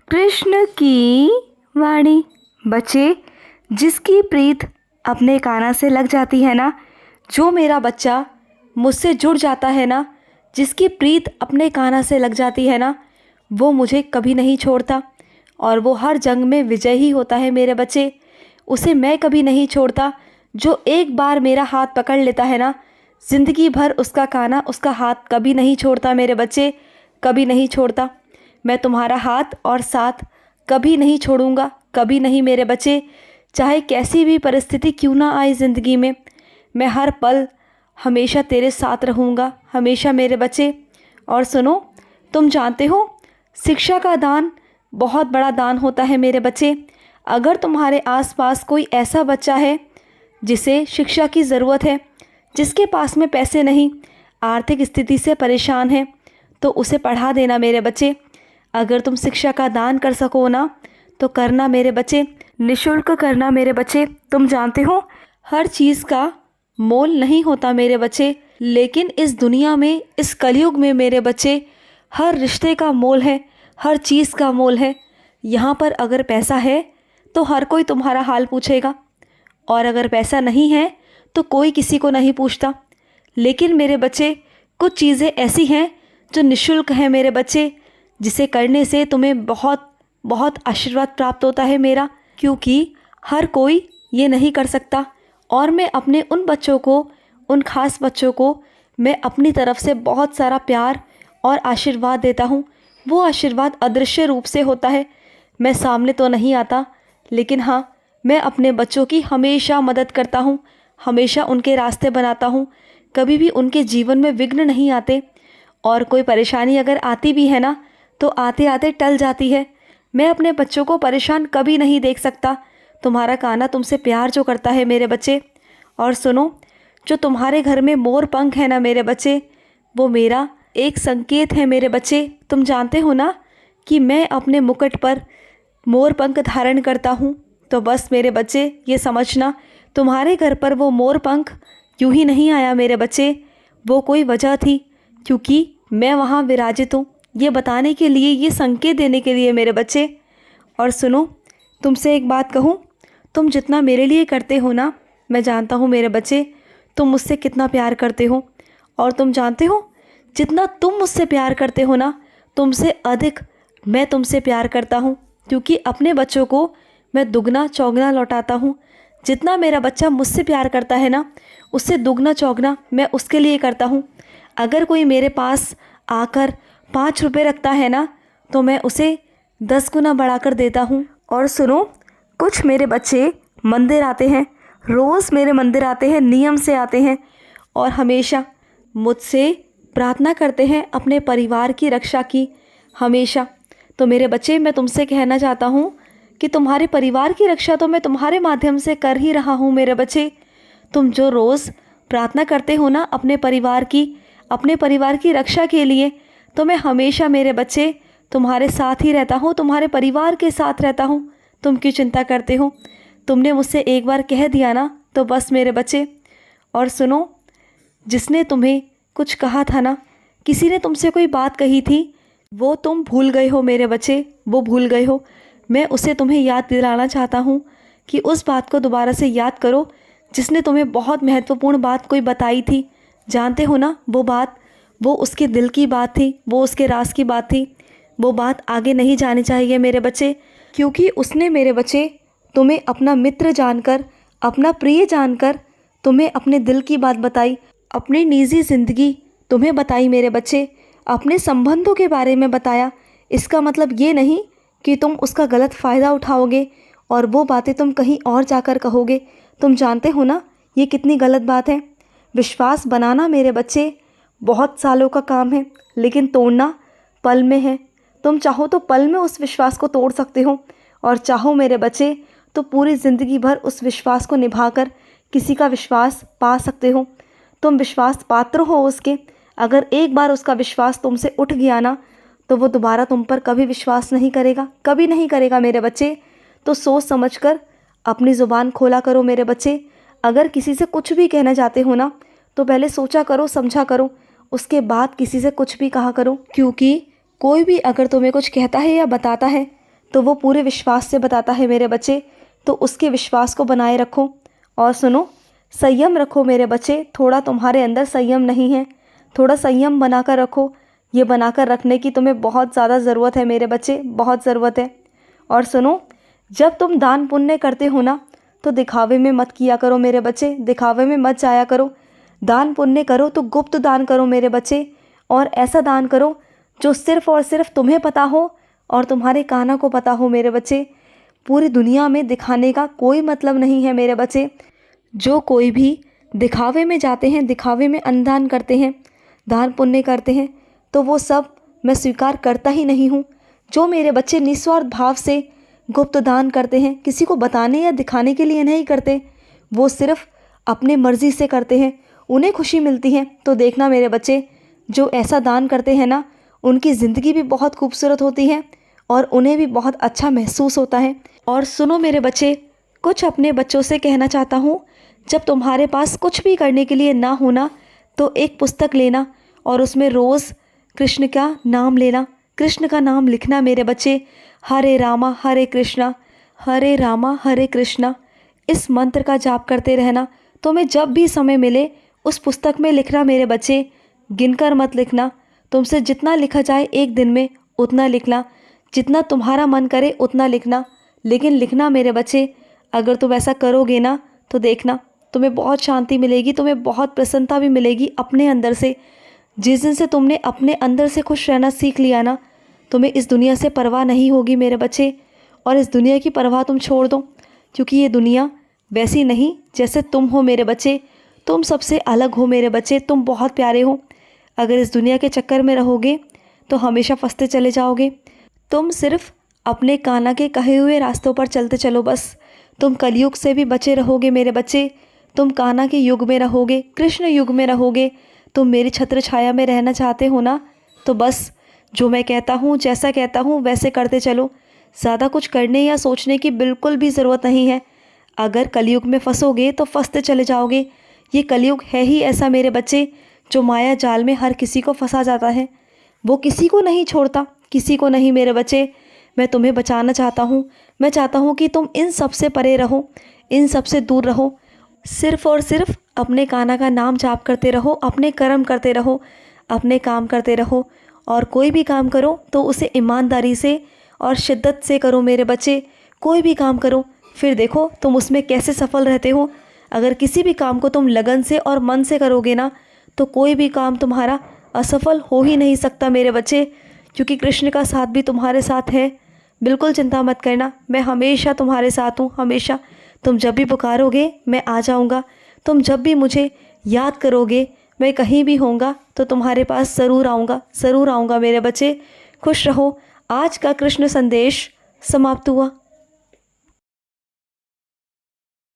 कृष्ण की वाणी। बच्चे, जिसकी प्रीत अपने काना से लग जाती है ना, जो मेरा बच्चा मुझसे जुड़ जाता है ना, जिसकी प्रीत अपने काना से लग जाती है ना, वो मुझे कभी नहीं छोड़ता और वो हर जंग में विजय ही होता है मेरे बच्चे। उसे मैं कभी नहीं छोड़ता। जो एक बार मेरा हाथ पकड़ लेता है ना, ज़िंदगी भर उसका काना उसका हाथ कभी नहीं छोड़ता मेरे बच्चे, कभी नहीं छोड़ता। मैं तुम्हारा हाथ और साथ कभी नहीं छोड़ूंगा, कभी नहीं मेरे बच्चे। चाहे कैसी भी परिस्थिति क्यों ना आए ज़िंदगी में, मैं हर पल हमेशा तेरे साथ रहूँगा, हमेशा मेरे बच्चे। और सुनो, तुम जानते हो शिक्षा का दान बहुत बड़ा दान होता है मेरे बच्चे। अगर तुम्हारे आसपास कोई ऐसा बच्चा है जिसे शिक्षा की ज़रूरत है, जिसके पास में पैसे नहीं, आर्थिक स्थिति से परेशान है, तो उसे पढ़ा देना मेरे बच्चे। अगर तुम शिक्षा का दान कर सको ना, तो करना मेरे बच्चे, निःशुल्क करना मेरे बच्चे। तुम जानते हो हर चीज़ का मोल नहीं होता मेरे बच्चे, लेकिन इस दुनिया में, इस कलयुग में मेरे बच्चे, हर रिश्ते का मोल है, हर चीज़ का मोल है। यहाँ पर अगर पैसा है तो हर कोई तुम्हारा हाल पूछेगा, और अगर पैसा नहीं है तो कोई किसी को नहीं पूछता। लेकिन मेरे बच्चे, कुछ चीज़ें ऐसी हैं जो निःशुल्क हैं मेरे बच्चे, जिसे करने से तुम्हें बहुत बहुत आशीर्वाद प्राप्त होता है मेरा, क्योंकि हर कोई ये नहीं कर सकता। और मैं अपने उन बच्चों को, उन खास बच्चों को मैं अपनी तरफ से बहुत सारा प्यार और आशीर्वाद देता हूँ। वो आशीर्वाद अदृश्य रूप से होता है, मैं सामने तो नहीं आता, लेकिन हाँ, मैं अपने बच्चों की हमेशा मदद करता हूँ, हमेशा उनके रास्ते बनाता हूँ। कभी भी उनके जीवन में विघ्न नहीं आते, और कोई परेशानी अगर आती भी है ना, तो आते आते टल जाती है। मैं अपने बच्चों को परेशान कभी नहीं देख सकता। तुम्हारा काना तुमसे प्यार जो करता है मेरे बच्चे। और सुनो, जो तुम्हारे घर में मोर पंख है ना मेरे बच्चे, वो मेरा एक संकेत है मेरे बच्चे। तुम जानते हो ना कि मैं अपने मुकुट पर मोर पंख धारण करता हूँ। तो बस मेरे बच्चे, ये समझना, तुम्हारे घर पर वो मोर पंख यूँ ही नहीं आया मेरे बच्चे, वो कोई वजह थी, क्योंकि मैं वहाँ विराजित हूँ, ये बताने के लिए, ये संकेत देने के लिए मेरे बच्चे। और सुनो, तुमसे एक बात कहूँ, तुम जितना मेरे लिए करते हो ना, मैं जानता हूँ मेरे बच्चे, तुम मुझसे कितना प्यार करते हो। और तुम जानते हो, जितना तुम मुझसे प्यार करते हो ना, तुमसे अधिक मैं तुमसे प्यार करता हूँ, क्योंकि अपने बच्चों को मैं दुगना चौगना लौटाता हूँ। जितना मेरा बच्चा मुझसे प्यार करता है ना, उससे दुगना चौगना मैं उसके लिए करता हूँ। अगर कोई मेरे पास आकर 5 रुपये रखता है ना, तो मैं उसे 10 गुना बढ़ाकर देता हूँ। और सुनो, कुछ मेरे बच्चे मंदिर आते हैं, रोज़ मेरे मंदिर आते हैं, नियम से आते हैं, और हमेशा मुझसे प्रार्थना करते हैं अपने परिवार की रक्षा की, हमेशा। तो मेरे बच्चे, मैं तुमसे कहना चाहता हूँ कि तुम्हारे परिवार की रक्षा तो मैं तुम्हारे माध्यम से कर ही रहा हूँ मेरे बच्चे। तुम जो रोज़ प्रार्थना करते हो ना अपने परिवार की रक्षा के लिए, तो मैं हमेशा मेरे बच्चे तुम्हारे साथ ही रहता हूँ, तुम्हारे परिवार के साथ रहता हूँ। तुम क्यों चिंता करते हो? तुमने मुझसे एक बार कह दिया ना, तो बस मेरे बच्चे। और सुनो, जिसने तुम्हें कुछ कहा था ना, किसी ने तुमसे कोई बात कही थी, वो तुम भूल गए हो मेरे बच्चे, वो भूल गए हो। मैं उसे तुम्हें याद दिलाना चाहता हूँ कि उस बात को दोबारा से याद करो, जिसने तुम्हें बहुत महत्वपूर्ण बात कोई बताई थी। जानते हो ना वो बात, वो उसके दिल की बात थी, वो उसके राज की बात थी। वो बात आगे नहीं जानी चाहिए मेरे बच्चे, क्योंकि उसने मेरे बच्चे तुम्हें अपना मित्र जानकर, अपना प्रिय जानकर तुम्हें अपने दिल की बात बताई, अपनी निजी ज़िंदगी तुम्हें बताई मेरे बच्चे, अपने संबंधों के बारे में बताया। इसका मतलब ये नहीं कि तुम उसका गलत फ़ायदा उठाओगे और वो बातें तुम कहीं और जाकर कहोगे। तुम जानते हो ना ये कितनी गलत बात है। विश्वास बनाना मेरे बच्चे बहुत सालों का काम है, लेकिन तोड़ना पल में है। तुम चाहो तो पल में उस विश्वास को तोड़ सकते हो, और चाहो मेरे बच्चे तो पूरी ज़िंदगी भर उस विश्वास को निभाकर किसी का विश्वास पा सकते हो। तुम विश्वास पात्र हो उसके। अगर एक बार उसका विश्वास तुमसे उठ गया ना, तो वो दोबारा तुम पर कभी विश्वास नहीं करेगा, कभी नहीं करेगा मेरे बच्चे। तो सोच समझकर अपनी ज़ुबान खोला करो मेरे बच्चे। अगर किसी से कुछ भी कहना चाहते हो ना, तो पहले सोचा करो, समझा करो, उसके बाद किसी से कुछ भी कहा करो। क्योंकि कोई भी अगर तुम्हें कुछ कहता है या बताता है, तो वो पूरे विश्वास से बताता है मेरे बच्चे। तो उसके विश्वास को बनाए रखो। और सुनो, संयम रखो मेरे बच्चे। थोड़ा तुम्हारे अंदर संयम नहीं है, थोड़ा संयम बनाकर रखो। ये बनाकर रखने की तुम्हें बहुत ज़्यादा ज़रूरत है मेरे बच्चे, बहुत ज़रूरत है। और सुनो, जब तुम दान पुण्य करते हो ना, तो दिखावे में मत किया करो मेरे बच्चे, दिखावे में मत जाया करो। दान पुण्य करो तो गुप्त दान करो मेरे बच्चे, और ऐसा दान करो जो सिर्फ़ और सिर्फ तुम्हें पता हो और तुम्हारे कान्हा को पता हो मेरे बच्चे। पूरी दुनिया में दिखाने का कोई मतलब नहीं है मेरे बच्चे। जो कोई भी दिखावे में जाते हैं, दिखावे में अन्नदान करते हैं, दान पुण्य करते हैं, तो वो सब मैं स्वीकार करता ही नहीं हूँ। जो मेरे बच्चे निस्वार्थ भाव से गुप्त दान करते हैं, किसी को बताने या दिखाने के लिए नहीं करते, वो सिर्फ अपने मर्ज़ी से करते हैं, उन्हें खुशी मिलती है। तो देखना मेरे बच्चे, जो ऐसा दान करते हैं ना, उनकी ज़िंदगी भी बहुत खूबसूरत होती है और उन्हें भी बहुत अच्छा महसूस होता है। और सुनो मेरे बच्चे, कुछ अपने बच्चों से कहना चाहता हूँ। जब तुम्हारे पास कुछ भी करने के लिए ना होना, तो एक पुस्तक लेना और उसमें रोज़ कृष्ण का नाम लेना, कृष्ण का नाम लिखना मेरे बच्चे। हरे रामा हरे कृष्णा, हरे रामा हरे कृष्णा, इस मंत्र का जाप करते रहना। तुम्हें जब भी समय मिले उस पुस्तक में लिखना मेरे बच्चे, गिनकर मत लिखना। तुमसे जितना लिखा जाए एक दिन में उतना लिखना, जितना तुम्हारा मन करे उतना लिखना, लेकिन लिखना मेरे बच्चे। अगर तुम ऐसा करोगे ना, तो देखना तुम्हें बहुत शांति मिलेगी, तुम्हें बहुत प्रसन्नता भी मिलेगी अपने अंदर से। जिस दिन से तुमने अपने अंदर से खुश रहना सीख लिया ना, तुम्हें इस दुनिया से परवाह नहीं होगी मेरे बच्चे। और इस दुनिया की परवाह तुम छोड़ दो, क्योंकि ये दुनिया वैसी नहीं जैसे तुम हो मेरे बच्चे। तुम सबसे अलग हो मेरे बच्चे, तुम बहुत प्यारे हो। अगर इस दुनिया के चक्कर में रहोगे तो हमेशा फंसते चले जाओगे। तुम सिर्फ अपने कान्हा के कहे हुए रास्तों पर चलते चलो बस। तुम कलयुग से भी बचे रहोगे मेरे बच्चे। तुम कान्हा के युग में रहोगे, कृष्ण युग में रहोगे। तुम मेरी छत्र छाया में रहना चाहते हो ना, तो बस जो मैं कहता हूँ, जैसा कहता हूँ वैसे करते चलो। ज़्यादा कुछ करने या सोचने की बिल्कुल भी ज़रूरत नहीं है। अगर कलयुग में फंसोगे तो फंसते चले जाओगे। ये कलयुग है ही ऐसा मेरे बच्चे, जो माया जाल में हर किसी को फंसा जाता है। वो किसी को नहीं छोड़ता, किसी को नहीं मेरे बच्चे। मैं तुम्हें बचाना चाहता हूँ। मैं चाहता हूँ कि तुम इन सब से परे रहो, इन सब से दूर रहो। सिर्फ़ और सिर्फ अपने कान्हा का नाम जाप करते रहो, अपने कर्म करते रहो, अपने काम करते रहो। और कोई भी काम करो तो उसे ईमानदारी से और शिद्दत से करो मेरे बच्चे। कोई भी काम करो, फिर देखो तुम उसमें कैसे सफल रहते हो। अगर किसी भी काम को तुम लगन से और मन से करोगे ना, तो कोई भी काम तुम्हारा असफल हो ही नहीं सकता मेरे बच्चे, क्योंकि कृष्ण का साथ भी तुम्हारे साथ है। बिल्कुल चिंता मत करना, मैं हमेशा तुम्हारे साथ हूँ, हमेशा। तुम जब भी पुकारोगे मैं आ जाऊँगा। तुम जब भी मुझे याद करोगे, मैं कहीं भी होऊंगा तो तुम्हारे पास ज़रूर आऊँगा, ज़रूर आऊँगा मेरे बच्चे। खुश रहो। आज का कृष्ण संदेश समाप्त हुआ।